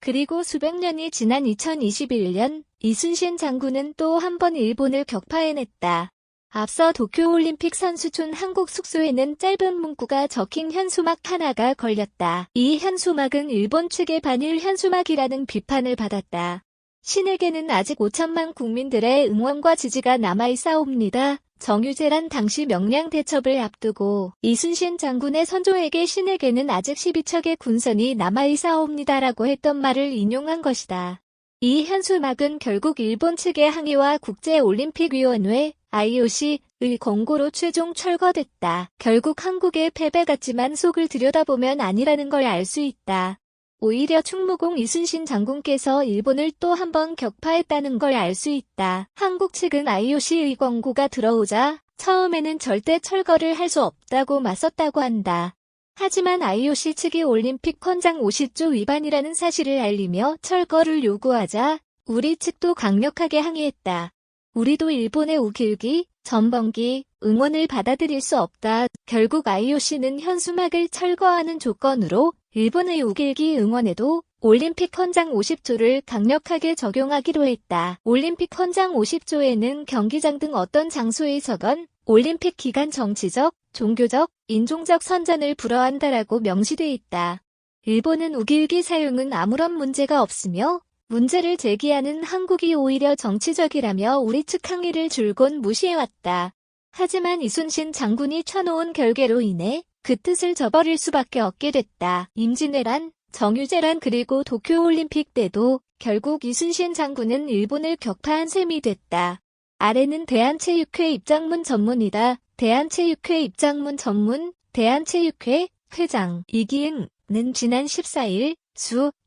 그리고 수백 년이 지난 2021년 이순신 장군은 또 한 번 일본을 격파해냈다. 앞서 도쿄올림픽 선수촌 한국 숙소에는 짧은 문구가 적힌 현수막 하나가 걸렸다. 이 현수막은 일본 측의 반일 현수막이라는 비판을 받았다. 신에게는 아직 5천만 국민들의 응원과 지지가 남아있사옵니다. 정유재란 당시 명량 대첩을 앞두고 이순신 장군의 선조에게 신에게는 아직 12척의 군선이 남아있사옵니다라고 했던 말을 인용한 것이다. 이 현수막은 결국 일본 측의 항의와 국제올림픽위원회 IOC의 권고로 최종 철거됐다. 결국 한국의 패배 같지만 속을 들여다보면 아니라는 걸 알 수 있다. 오히려 충무공 이순신 장군께서 일본을 또 한 번 격파했다는 걸 알 수 있다. 한국 측은 IOC의 권고가 들어오자 처음에는 절대 철거를 할 수 없다고 맞섰다고 한다. 하지만 IOC 측이 올림픽 헌장 50조 위반이라는 사실을 알리며 철거를 요구하자 우리 측도 강력하게 항의했다. 우리도 일본의 우길기, 전범기, 응원을 받아들일 수 없다. 결국 IOC는 현수막을 철거하는 조건으로 일본의 우길기 응원에도 올림픽 헌장 50조를 강력하게 적용하기로 했다. 올림픽 헌장 50조에는 경기장 등 어떤 장소에서건 올림픽 기간 정치적, 종교적, 인종적 선전을 불허한다라고 명시돼 있다. 일본은 우길기 사용은 아무런 문제가 없으며 문제를 제기하는 한국이 오히려 정치적이라며 우리 측 항의를 줄곧 무시해왔다. 하지만 이순신 장군이 쳐놓은 결계로 인해 그 뜻을 저버릴 수밖에 없게 됐다. 임진왜란, 정유재란 그리고 도쿄올림픽 때도 결국 이순신 장군은 일본을 격파한 셈이 됐다. 아래는 대한체육회 입장문 전문이다. 대한체육회 입장문 전문, 대한체육회 회장 이기흥는 지난 14일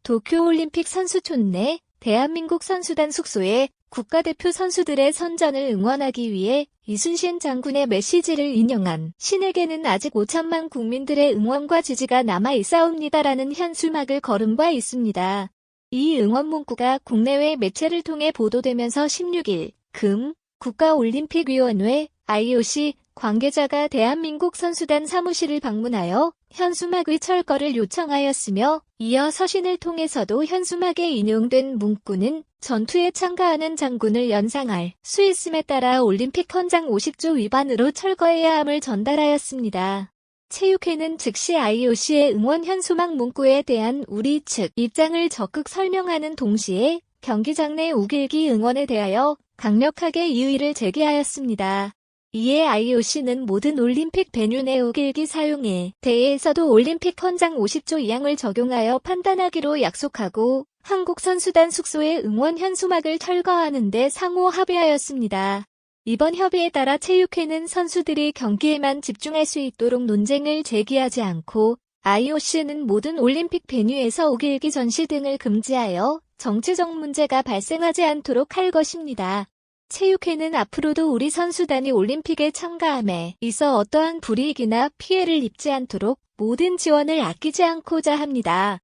도쿄올림픽 선수촌 내 대한민국 선수단 숙소에 국가대표 선수들의 선전을 응원하기 위해 이순신 장군의 메시지를 인용한 신에게는 아직 5천만 국민들의 응원과 지지가 남아있사옵니다라는 현수막을 걸은 바 있습니다. 이 응원 문구가 국내외 매체를 통해 보도되면서 16일 금 국가올림픽위원회 IOC 관계자가 대한민국 선수단 사무실을 방문하여 현수막의 철거를 요청하였으며 이어 서신을 통해서도 현수막에 인용된 문구는 전투에 참가하는 장군을 연상할 수 있음에 따라 올림픽 헌장 50조 위반으로 철거해야 함을 전달하였습니다. 체육회는 즉시 IOC의 응원 현수막 문구에 대한 우리 측 입장을 적극 설명하는 동시에 경기장 내 우길기 응원에 대하여 강력하게 이의를 제기하였습니다. 이에 IOC는 모든 올림픽 베뉴 내 우길기 사용에 대해서도 올림픽 헌장 50조 2항을 적용하여 판단하기로 약속하고 한국 선수단 숙소의 응원 현수막을 철거하는 데 상호 합의하였습니다. 이번 협의에 따라 체육회는 선수들이 경기에만 집중할 수 있도록 논쟁을 제기하지 않고 IOC는 모든 올림픽 베뉴에서 우길기 전시 등을 금지하여 정치적 문제가 발생하지 않도록 할 것입니다. 체육회는 앞으로도 우리 선수단이 올림픽에 참가함에 있어 어떠한 불이익이나 피해를 입지 않도록 모든 지원을 아끼지 않고자 합니다.